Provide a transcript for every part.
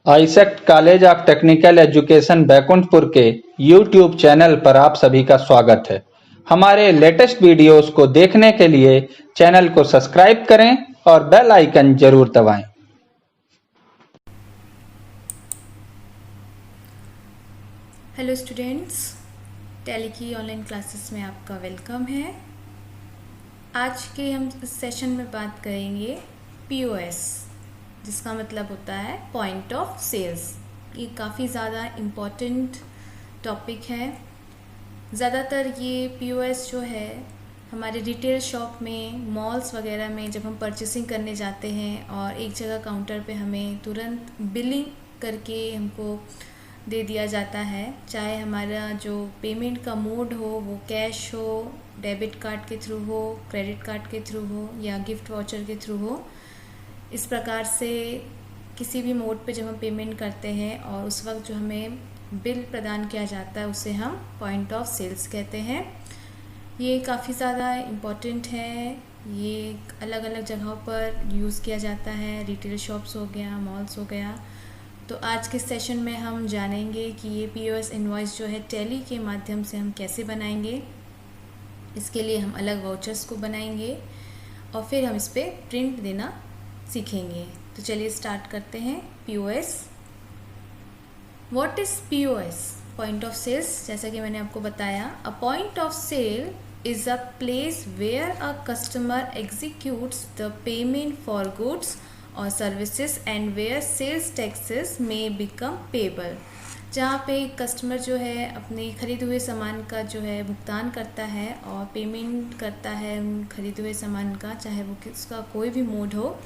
AISECT college of technical education Baikunthpur के YouTube channel पर आप सभी का स्वागत है। हमारे लेटेस्ट वीडियोस को देखने के लिए चैनल को सब्सक्राइब करें और बेल आइकन जरूर दबाएं। हेलो स्टूडेंट्स, टैली की ऑनलाइन क्लासेस में आपका वेलकम है। आज के हम इस सेशन में बात करेंगे पीओएस, जिसका मतलब होता है पॉइंट ऑफ सेल्स। ये काफ़ी ज़्यादा इम्पॉर्टेंट टॉपिक है। ज़्यादातर ये पीओएस जो है हमारे रिटेल शॉप में, मॉल्स वगैरह में जब हम परचेसिंग करने जाते हैं और एक जगह काउंटर पे हमें तुरंत बिलिंग करके हमको दे दिया जाता है, चाहे हमारा जो पेमेंट का मोड हो वो कैश हो, डेबिट कार्ड के थ्रू हो, क्रेडिट कार्ड के थ्रू हो या गिफ्ट वाउचर के थ्रू हो। इस प्रकार से किसी भी मोड पे जब हम पेमेंट करते हैं और उस वक्त जो हमें बिल प्रदान किया जाता है उसे हम पॉइंट ऑफ सेल्स कहते हैं। ये काफ़ी ज़्यादा इम्पॉर्टेंट है। ये अलग अलग जगहों पर यूज़ किया जाता है, रिटेल शॉप्स हो गया, मॉल्स हो गया। तो आज के सेशन में हम जानेंगे कि ये पीओएस इनवॉइस जो है टैली के माध्यम से हम कैसे बनाएंगे। इसके लिए हम अलग वाउचर्स को बनाएंगे और फिर हम इस पर प्रिंट देना सीखेंगे। तो चलिए स्टार्ट करते हैं। POS, what is POS? Point of sales. जैसा कि मैंने आपको बताया, a point of sale is a place where a customer executes the payment for goods और services and where sales taxes may become payable. जहाँ पे कस्टमर जो है अपने खरीदे हुए सामान का जो है भुगतान करता है और पेमेंट करता है उन खरीदे हुए सामान का, चाहे वो उसका कोई भी मोड हो।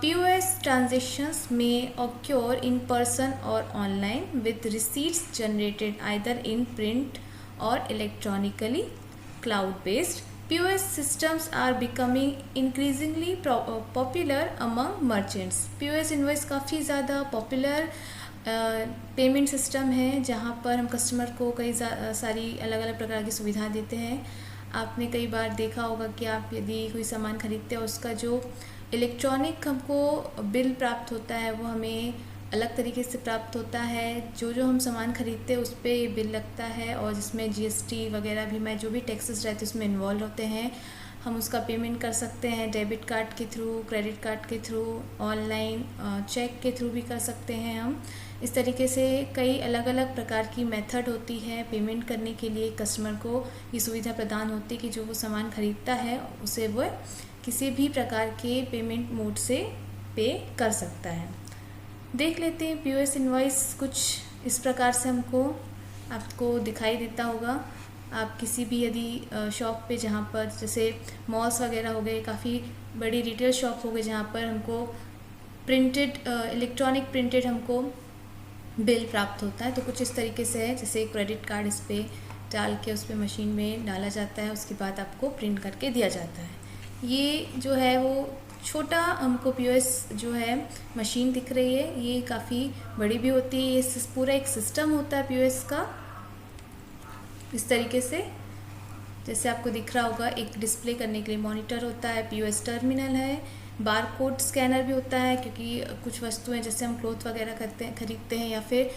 POS transactions may occur in person or online with receipts generated either in print or electronically cloud-based. POS systems are becoming increasingly popular among merchants. POS invoice काफ़ी ज़्यादा पॉपुलर पेमेंट सिस्टम है, जहाँ पर हम customer को कई सारी अलग अलग प्रकार की सुविधा देते हैं। आपने कई बार देखा होगा कि आप यदि कोई सामान खरीदते हैं, उसका जो इलेक्ट्रॉनिक हमको बिल प्राप्त होता है वो हमें अलग तरीके से प्राप्त होता है। जो हम सामान खरीदते हैं उस पर ये बिल लगता है और जिसमें जीएसटी वगैरह भी, मैं जो भी टैक्सेस रहते हैं उसमें इन्वॉल्व होते हैं। हम उसका पेमेंट कर सकते हैं डेबिट कार्ड के थ्रू, क्रेडिट कार्ड के थ्रू, ऑनलाइन चेक के थ्रू भी कर सकते हैं हम। इस तरीके से कई अलग अलग प्रकार की मेथड होती है पेमेंट करने के लिए। कस्टमर को ये सुविधा प्रदान होती है कि जो वो सामान खरीदता है उसे वो किसी भी प्रकार के पेमेंट मोड से पे कर सकता है। देख लेते हैं पीओएस इनवॉइस कुछ इस प्रकार से आपको दिखाई देता होगा। आप किसी भी यदि शॉप पे, जहाँ पर जैसे मॉल्स वगैरह हो गए, काफ़ी बड़ी रिटेल शॉप हो गई जहाँ पर हमको प्रिंटेड इलेक्ट्रॉनिक प्रिंटेड हमको बिल प्राप्त होता है, तो कुछ इस तरीके से है। जैसे क्रेडिट कार्ड इस पर डाल के उस पर मशीन में डाला जाता है, उसके बाद आपको प्रिंट करके दिया जाता है। ये जो है वो छोटा हमको पीओएस जो है मशीन दिख रही है, ये काफ़ी बड़ी भी होती है। ये पूरा एक सिस्टम होता है पीओएस का। इस तरीके से जैसे आपको दिख रहा होगा, एक डिस्प्ले करने के लिए मॉनिटर होता है, पीओएस टर्मिनल है, बारकोड स्कैनर भी होता है, क्योंकि कुछ वस्तुएं जैसे हम क्लॉथ वगैरह खरीदते हैं या फिर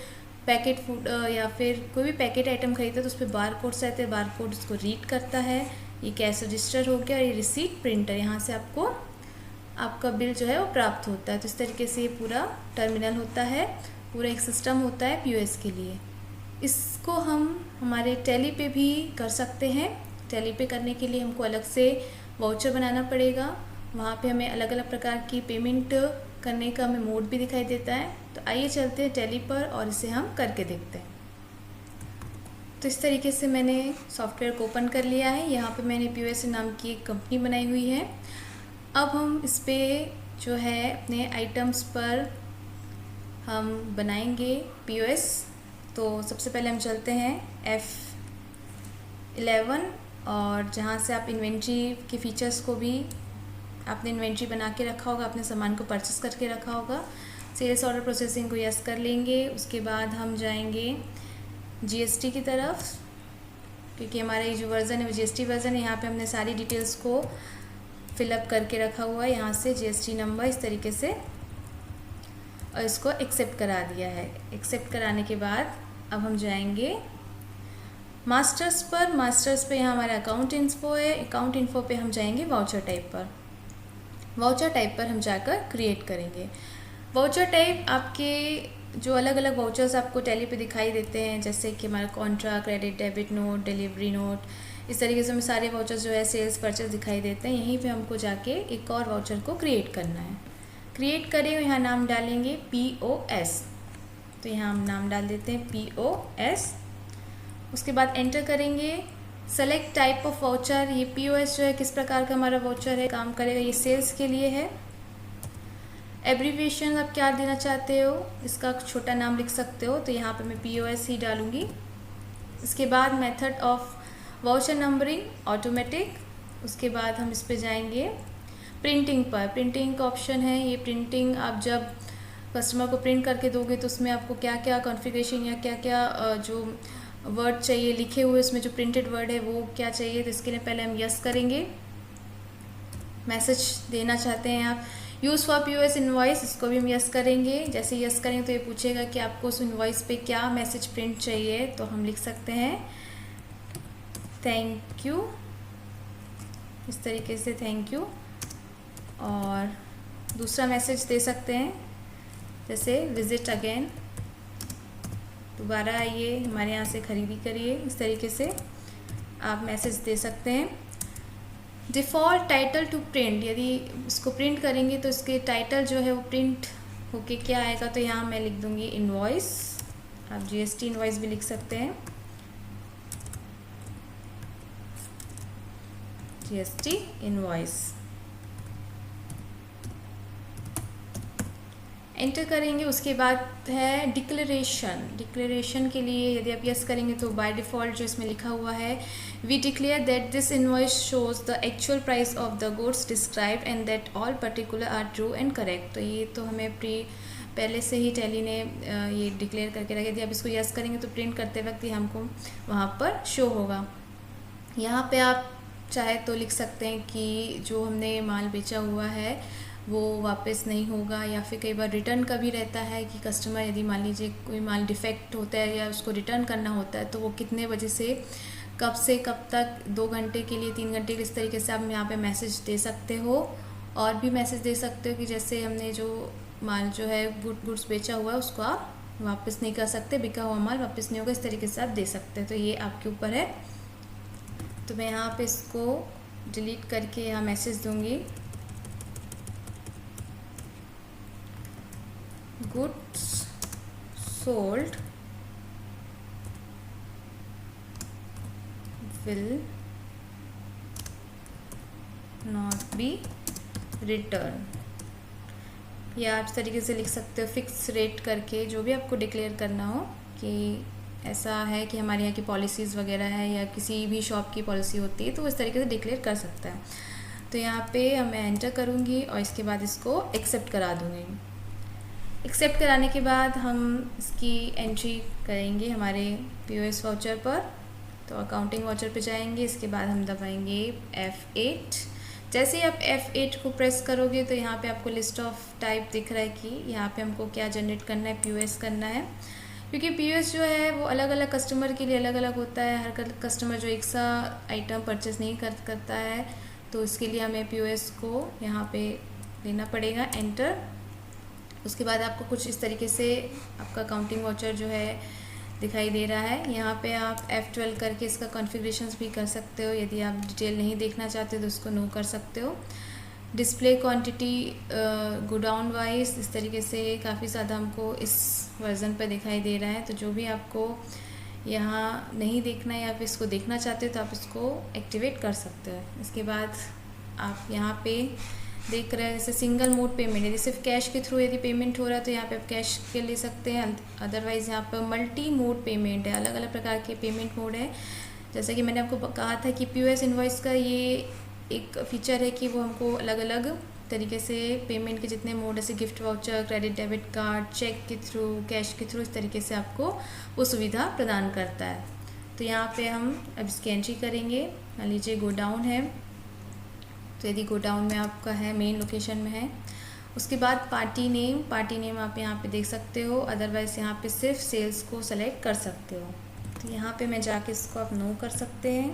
पैकेट फूड या फिर कोई भी पैकेट आइटम खरीदते हैं तो उस पर बारकोड्स रहते हैं, बारकोड उसको रीड करता है। ये कैश रजिस्टर हो गया और ये रिसीट प्रिंटर, यहाँ से आपको आपका बिल जो है वो प्राप्त होता है। तो इस तरीके से ये पूरा टर्मिनल होता है, पूरा एक सिस्टम होता है पीओएस के लिए। इसको हम हमारे टैली पे भी कर सकते हैं। टैली पे करने के लिए हमको अलग से वाउचर बनाना पड़ेगा। वहाँ पे हमें अलग अलग प्रकार की पेमेंट करने का हमें मोड भी दिखाई देता है। तो आइए चलते हैं टैली पर और इसे हम करके देखते हैं। तो इस तरीके से मैंने सॉफ्टवेयर को ओपन कर लिया है। यहाँ पे मैंने पीओएस नाम की एक कंपनी बनाई हुई है। अब हम इस पर जो है अपने आइटम्स पर हम बनाएंगे पीओएस। तो सबसे पहले हम चलते हैं F11 और जहाँ से आप इन्वेंट्री के फीचर्स को भी, आपने इन्वेंट्री बना के रखा होगा, अपने सामान को परचेस करके रखा होगा। सेल्स ऑर्डर प्रोसेसिंग को यस कर लेंगे। उसके बाद हम जाएंगे जीएसटी की तरफ, क्योंकि हमारा ये जो वर्ज़न है वो जीएसटी वर्ज़न है। यहाँ पे हमने सारी डिटेल्स को फिलअप करके रखा हुआ है। यहाँ से जीएसटी नंबर इस तरीके से और इसको एक्सेप्ट करा दिया है। एक्सेप्ट कराने के बाद अब हम जाएंगे मास्टर्स पर। मास्टर्स पे यहाँ हमारा अकाउंट इन्फो है। अकाउंट इन्फो पे हम जाएंगे वाउचर टाइप पर। वाउचर टाइप पर हम जाकर क्रिएट करेंगे। वाउचर टाइप आपके जो अलग अलग वाउचर्स आपको टैली पे दिखाई देते हैं, जैसे कि हमारा Contra, credit, debit note, delivery note, इस तरीके से हमें सारे वाउचर्स जो है सेल्स परचेस दिखाई देते हैं। यहीं पे हमको जाके एक और वाउचर को क्रिएट करना है। क्रिएट करें, यहाँ नाम डालेंगे POS। तो यहाँ हम नाम डाल देते हैं POS। उसके बाद एंटर करेंगे। Select type of voucher. ये POS जो है किस प्रकार का हमारा वाउचर है, काम करेगा, ये सेल्स के लिए है। एब्रीविएशन आप क्या देना चाहते हो, इसका छोटा नाम लिख सकते हो, तो यहाँ पे मैं POS ही डालूँगी। इसके बाद method of voucher numbering automatic. उसके बाद हम इस पे जाएंगे प्रिंटिंग पर। प्रिंटिंग का ऑप्शन है। ये प्रिंटिंग आप जब कस्टमर को प्रिंट करके दोगे तो उसमें आपको क्या क्या कॉन्फ़िगरेशन या क्या क्या जो वर्ड चाहिए लिखे हुए, इसमें जो प्रिंटेड वर्ड है वो क्या चाहिए, तो इसके लिए पहले हम यस करेंगे। मैसेज देना चाहते हैं आप, यूज़ फॉर POS इनवॉइस, इसको भी हम यस करेंगे। जैसे यस करेंगे तो ये पूछेगा कि आपको उस इनवॉइस पे क्या मैसेज प्रिंट चाहिए, तो हम लिख सकते हैं थैंक यू, इस तरीके से थैंक यू। और दूसरा मैसेज दे सकते हैं, जैसे विजिट अगेन, दोबारा आइए हमारे यहाँ से ख़रीदी करिए, इस तरीके से आप मैसेज दे सकते हैं। डिफ़ॉल्ट टाइटल टू प्रिंट, यदि इसको प्रिंट करेंगे तो इसके टाइटल जो है वो प्रिंट होके क्या आएगा, तो यहाँ मैं लिख दूँगी इनवॉइस। आप GST इनवॉइस भी लिख सकते हैं, GST इनवॉइस। एंटर करेंगे। उसके बाद है डिक्लेरेशन। डिक्लेरेशन के लिए यदि आप यस करेंगे तो बाय डिफ़ॉल्ट जो इसमें लिखा हुआ है, we declare that this invoice shows the actual price of the goods describe and that all particular are true and correct. तो ये तो हमें पहले से ही टैली ने ये डिक्लेयर करके रखा। यदि आप इसको यस करेंगे तो प्रिंट करते वक्त ही हमको वहाँ पर शो होगा। यहाँ पे आप चाहे तो लिख सकते हैं कि जो हमने माल बेचा हुआ है वो वापस नहीं होगा, या फिर कई बार रिटर्न का भी रहता है कि कस्टमर यदि मान लीजिए कोई माल डिफेक्ट होता है या उसको रिटर्न करना होता है तो वो कितने बजे से कब तक, 2 घंटे के लिए, 3 घंटे के, इस तरीके से आप यहाँ पे मैसेज दे सकते हो। और भी मैसेज दे सकते हो कि जैसे हमने जो माल जो है गुड्स बेचा हुआ है उसको आप वापस नहीं कर सकते, बिका हुआ माल वापस नहीं होगा, इस तरीके से आप दे सकते हैं। तो ये आपके ऊपर है। तो मैं यहाँ पे इसको डिलीट करके यहाँ मैसेज दूँगी, goods sold will not be returned। या आप इस तरीके से लिख सकते हो फिक्स रेट करके, जो भी आपको डिक्लेयर करना हो कि ऐसा है कि हमारे यहाँ की पॉलिसीज़ वगैरह है या किसी भी शॉप की पॉलिसी होती है, तो वो इस तरीके से डिक्लेयर कर सकता है। तो यहाँ पे मैं एंटर करूँगी और इसके बाद इसको एक्सेप्ट करा दूँगी। एक्सेप्ट कराने के बाद हम इसकी एंट्री करेंगे हमारे POS वाउचर पर। तो अकाउंटिंग वाउचर पे जाएंगे। इसके बाद हम दबाएंगे F8। जैसे ही आप F8 को प्रेस करोगे तो यहाँ पे आपको लिस्ट ऑफ टाइप दिख रहा है कि यहाँ पे हमको क्या जनरेट करना है, POS करना है। क्योंकि POS जो है वो अलग अलग कस्टमर के लिए अलग अलग होता है। हर कस्टमर जो एक सा आइटम परचेस नहीं करता है, तो इसके लिए हमें POS को यहाँ पे लेना पड़ेगा, एंटर। उसके बाद आपको कुछ इस तरीके से आपका अकाउंटिंग वाउचर जो है दिखाई दे रहा है। यहाँ पे आप F12 करके इसका कॉन्फ़िगरेशंस भी कर सकते हो। यदि आप डिटेल नहीं देखना चाहते हो तो उसको नो कर सकते हो। डिस्प्ले क्वांटिटी गोडाउन वाइज, इस तरीके से काफ़ी ज़्यादा हमको इस वर्ज़न पर दिखाई दे रहा है। तो जो भी आपको यहाँ नहीं देखना है या फिर इसको देखना चाहते हो तो आप इसको एक्टिवेट कर सकते हो। इसके बाद आप यहाँ पे देख रहे हैं जैसे सिंगल मोड पेमेंट, यदि सिर्फ कैश के थ्रू यदि पेमेंट हो रहा है तो यहाँ पे आप कैश के ले सकते हैं। अदरवाइज़ यहाँ पर मल्टी मोड पेमेंट है, अलग अलग प्रकार के पेमेंट मोड है। जैसा कि मैंने आपको कहा था कि POS इनवॉइस का ये एक फीचर है कि वो हमको अलग अलग तरीके से पेमेंट के जितने मोड, जैसे gift voucher, credit debit card, cheque के थ्रू, कैश के थ्रू, इस तरीके से आपको वो सुविधा प्रदान करता है। तो यहाँ पे हम अब इसकी एंट्री करेंगे। मान लीजिए गोडाउन है, तो यदि गोडाउन में आपका है, मेन लोकेशन में है, उसके बाद पार्टी नेम आप यहाँ पे देख सकते हो, अदरवाइज़ यहाँ पे सिर्फ सेल्स को सेलेक्ट कर सकते हो। तो यहाँ पे मैं जाके इसको आप नो कर सकते हैं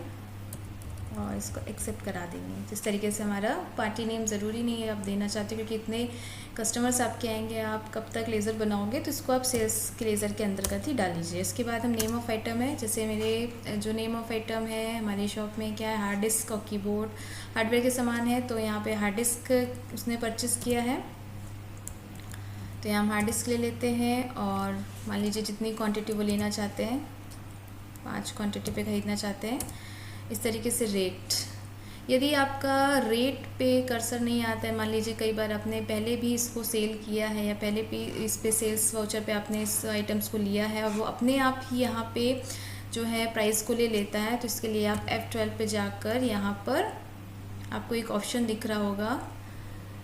और इसको एक्सेप्ट करा देंगे। जिस तरीके से हमारा पार्टी नेम ज़रूरी नहीं है आप देना चाहते हो, क्योंकि इतने कस्टमर्स आपके आएंगे, आप कब तक लेज़र बनाओगे, तो इसको आप सेल्स के लेज़र के अंतर्गत ही डाल लीजिए। इसके बाद हम नेम ऑफ़ आइटम है, जैसे मेरे जो नेम ऑफ़ आइटम है हमारी शॉप में क्या है, हार्ड डिस्क और कीबोर्ड हार्डवेयर के सामान है, तो यहाँ पे हार्ड डिस्क उसने परचेज़ किया है, तो यहाँ हम हार्ड डिस्क ले लेते हैं और मान लीजिए जितनी क्वांटिटी वो लेना चाहते हैं, 5 क्वांटिटी पे ख़रीदना चाहते हैं। इस तरीके से रेट, यदि आपका रेट पे कर्सर नहीं आता है, मान लीजिए कई बार आपने पहले भी इसको सेल किया है या पहले भी इस पे सेल्स वाउचर पे आपने इस आइटम्स को लिया है और वो अपने आप ही यहाँ पे जो है प्राइस को ले लेता है, तो इसके लिए आप F12 पे जाकर यहाँ पर आपको एक ऑप्शन दिख रहा होगा,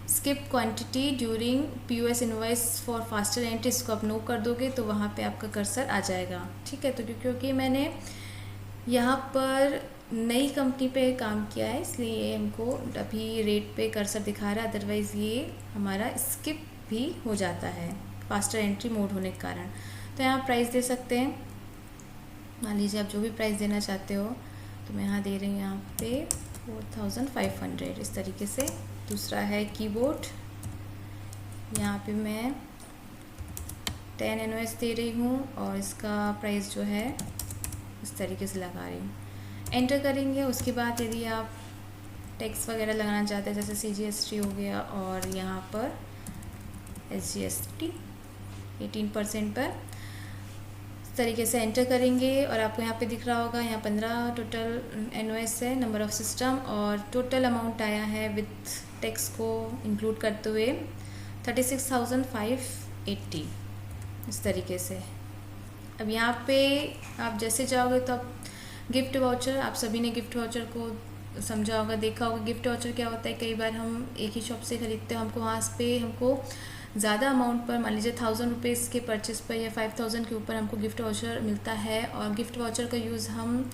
skip quantity during POS invoice for faster entry, इसको आप नो कर दोगे तो वहाँ पे आपका कर्सर आ जाएगा। ठीक है, तो क्योंकि मैंने यहाँ पर नई कंपनी पे काम किया है इसलिए हमको अभी रेट पे कर्सर दिखा रहा है, अदरवाइज़ ये हमारा स्किप भी हो जाता है फास्टर एंट्री मोड होने के कारण। तो यहाँ प्राइस दे सकते हैं, मान लीजिए आप जो भी प्राइस देना चाहते हो, तो मैं यहाँ दे रही हूँ यहाँ पे 4500 इस तरीके से। दूसरा है कीबोर्ड, यहाँ पे मैं 10 इनवॉइस दे रही हूँ और इसका प्राइस जो है इस तरीके से लगा रही हूँ, एंटर करेंगे। उसके बाद यदि आप टैक्स वगैरह लगाना चाहते हैं, जैसे CGST हो गया और यहाँ पर SGST 18% पर, इस तरीके से एंटर करेंगे और आपको यहाँ पे दिख रहा होगा, यहाँ 15 टोटल इनवॉइस है, नंबर ऑफ़ सिस्टम, और टोटल अमाउंट आया है विथ टैक्स को इंक्लूड करते हुए 36,580 इस तरीके से। अब यहाँ पे आप जैसे जाओगे तो आप गिफ्ट वाउचर, आप सभी ने गिफ्ट वाउचर को समझा होगा, देखा होगा। गिफ्ट वाउचर क्या होता है, कई बार हम एक ही शॉप से ख़रीदते हैं, हमको वहाँ पे हमको ज़्यादा अमाउंट पर, मान लीजिए 1000 रुपीज़ के परचेज़ पर या 5000 के ऊपर हमको गिफ्ट वाउचर मिलता है, और गिफ्ट वाउचर का यूज़ हम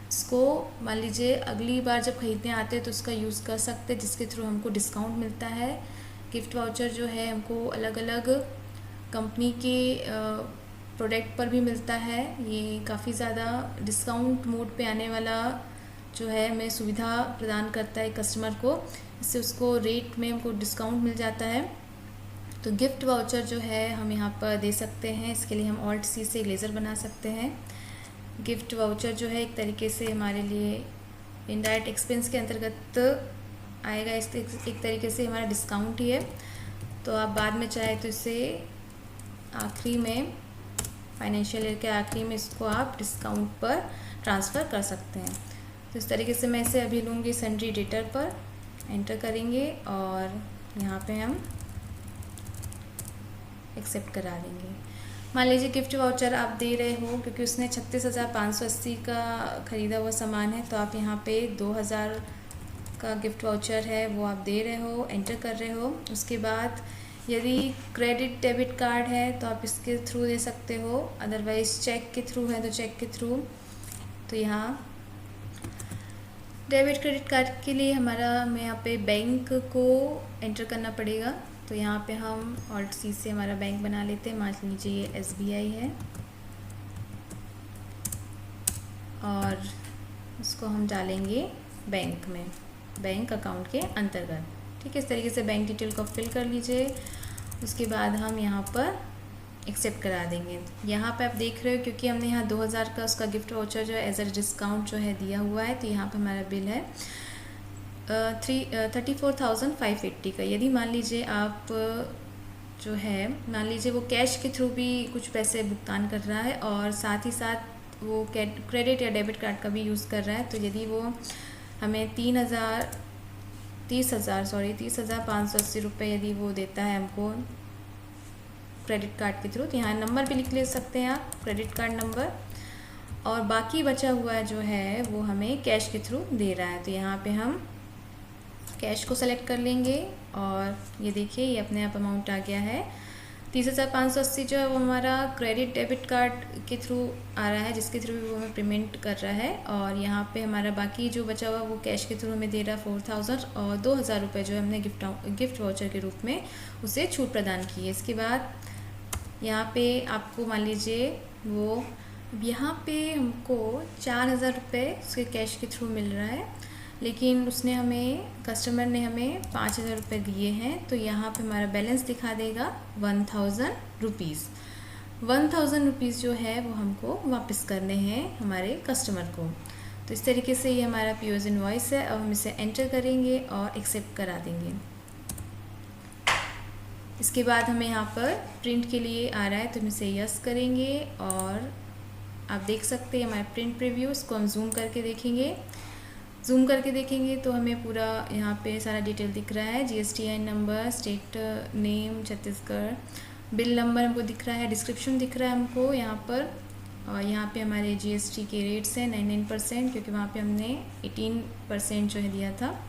इसको मान लीजिए अगली बार जब ख़रीदने आते हैं तो उसका यूज़ कर सकते हैं, जिसके थ्रू हमको डिस्काउंट मिलता है। गिफ्ट वाउचर जो है हमको अलग अलग कंपनी के प्रोडक्ट पर भी मिलता है, ये काफ़ी ज़्यादा डिस्काउंट मोड पे आने वाला जो है हमें सुविधा प्रदान करता है कस्टमर को, इससे उसको रेट में हमको डिस्काउंट मिल जाता है। तो गिफ्ट वाउचर जो है हम यहाँ पर दे सकते हैं, इसके लिए हम Alt+C से लेज़र बना सकते हैं। गिफ्ट वाउचर जो है एक तरीके से हमारे लिए इनडायरेक्ट एक्सपेंस के अंतर्गत आएगा, एक तरीके से हमारा डिस्काउंट ही है। तो आप बाद में चाहे तो इसे आखिरी में, फाइनेंशियल ईयर के आखिरी में इसको आप डिस्काउंट पर ट्रांसफ़र कर सकते हैं। तो इस तरीके से मैं इसे अभी लूँगी सन्ड्री डेटर पर, एंटर करेंगे और यहाँ पे हम एक्सेप्ट करा देंगे। मान लीजिए गिफ्ट वाउचर आप दे रहे हो, क्योंकि उसने 36,580 का ख़रीदा हुआ सामान है, तो आप यहाँ पे 2000 का गिफ्ट वाउचर है वो आप दे रहे हो, एंटर कर रहे हो। उसके बाद यदि क्रेडिट डेबिट कार्ड है तो आप इसके थ्रू दे सकते हो, अदरवाइज़ चेक के थ्रू है तो चेक के थ्रू। तो यहाँ डेबिट क्रेडिट कार्ड के लिए हमें यहाँ पे बैंक को एंटर करना पड़ेगा, तो यहाँ पे हम Alt+C से हमारा बैंक बना लेते हैं। मान लीजिए ये SBI है और इसको हम डालेंगे बैंक में, बैंक अकाउंट के अंतर्गत। ठीक है, इस तरीके से बैंक डिटेल को फिल कर लीजिए। उसके बाद हम यहाँ पर एक्सेप्ट करा देंगे। यहाँ पे आप देख रहे हो, क्योंकि हमने यहाँ 2000 का उसका गिफ्ट वाउचर जो है एज अ डिस्काउंट जो है दिया हुआ है, तो यहाँ पे हमारा बिल है 34,580 का। यदि मान लीजिए आप जो है, मान लीजिए वो कैश के थ्रू भी कुछ पैसे भुगतान कर रहा है और साथ ही साथ वो क्रेडिट या डेबिट कार्ड का भी यूज़ कर रहा है, तो यदि वो हमें 30,580 रुपये यदि वो देता है हमको क्रेडिट कार्ड के थ्रू, तो यहाँ नंबर भी लिख ले सकते हैं आप, क्रेडिट कार्ड नंबर, और बाकी बचा हुआ जो है वो हमें कैश के थ्रू दे रहा है। तो यहाँ पे हम कैश को सेलेक्ट कर लेंगे और ये देखिए ये अपने आप अमाउंट आ गया है 30,580 जो है वो हमारा क्रेडिट डेबिट कार्ड के थ्रू आ रहा है, जिसके थ्रू वो हमें पेमेंट कर रहा है। और यहाँ पे हमारा बाकी जो बचा हुआ वो कैश के थ्रू हमें दे रहा है 4,000, और 2,000 रुपये जो है हमने गिफ्ट वाउचर के रूप में उसे छूट प्रदान की है। इसके बाद यहाँ पे आपको मान लीजिए वो यहाँ पे हमको 4,000 रुपये उसके कैश के थ्रू मिल रहा है, लेकिन उसने हमें कस्टमर ने हमें 5,000 रुपये दिए हैं, तो यहाँ पे हमारा बैलेंस दिखा देगा 1,000 रुपीज़। 1,000 रुपीज़ जो है वो हमको वापस करने हैं हमारे कस्टमर को। तो इस तरीके से ये हमारा POS इनवॉइस है। अब हम इसे एंटर करेंगे और एक्सेप्ट करा देंगे। इसके बाद हमें यहाँ पर प्रिंट के लिए आ रहा है, तो हम इसे यस करेंगे और आप देख सकते हैं हमारे प्रिंट प्रीव्यू। इसको हम जूम करके देखेंगे तो हमें पूरा यहाँ पे सारा डिटेल दिख रहा है। GSTN number, state name Chhattisgarh, bill number हमको दिख रहा है, डिस्क्रिप्शन दिख रहा है हमको यहाँ पर। और यहाँ पे हमारे GST के रेट्स हैं 99%, क्योंकि वहाँ पे हमने 18% जो है दिया था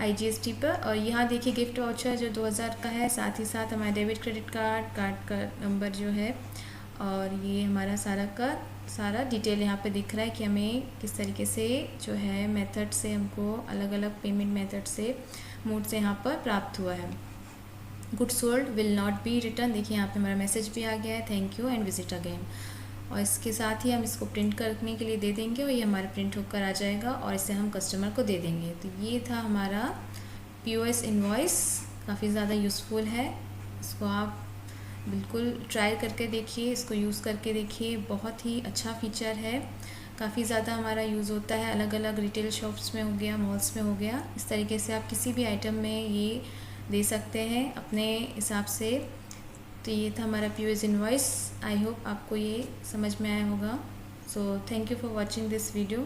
IGST पर। और यहाँ देखिए गिफ्ट वाउचर जो 2,000 का है, साथ ही साथ हमारा डेबिट क्रेडिट कार्ड का नंबर जो है, और ये हमारा सारा डिटेल यहाँ पे दिख रहा है कि हमें किस तरीके से जो है मेथड से हमको अलग अलग पेमेंट मेथड से मोड से यहाँ पर प्राप्त हुआ है। Good sold will not be return, देखिए यहाँ पे हमारा मैसेज भी आ गया है, thank you and visit again. और इसके साथ ही हम इसको प्रिंट करने के लिए दे देंगे और ये हमारा प्रिंट होकर आ जाएगा और इसे हम कस्टमर को दे देंगे। तो ये था हमारा POS इनवॉइस, काफ़ी ज़्यादा यूज़फुल है। इसको आप बिल्कुल ट्राई करके देखिए, इसको यूज़ करके देखिए, बहुत ही अच्छा फीचर है। काफ़ी ज़्यादा हमारा यूज़ होता है, अलग अलग रिटेल शॉप्स में हो गया, मॉल्स में हो गया। इस तरीके से आप किसी भी आइटम में ये दे सकते हैं अपने हिसाब से। तो ये था हमारा POS इनवॉइस। आई होप आपको ये समझ में आया होगा। So thank you for watching this video.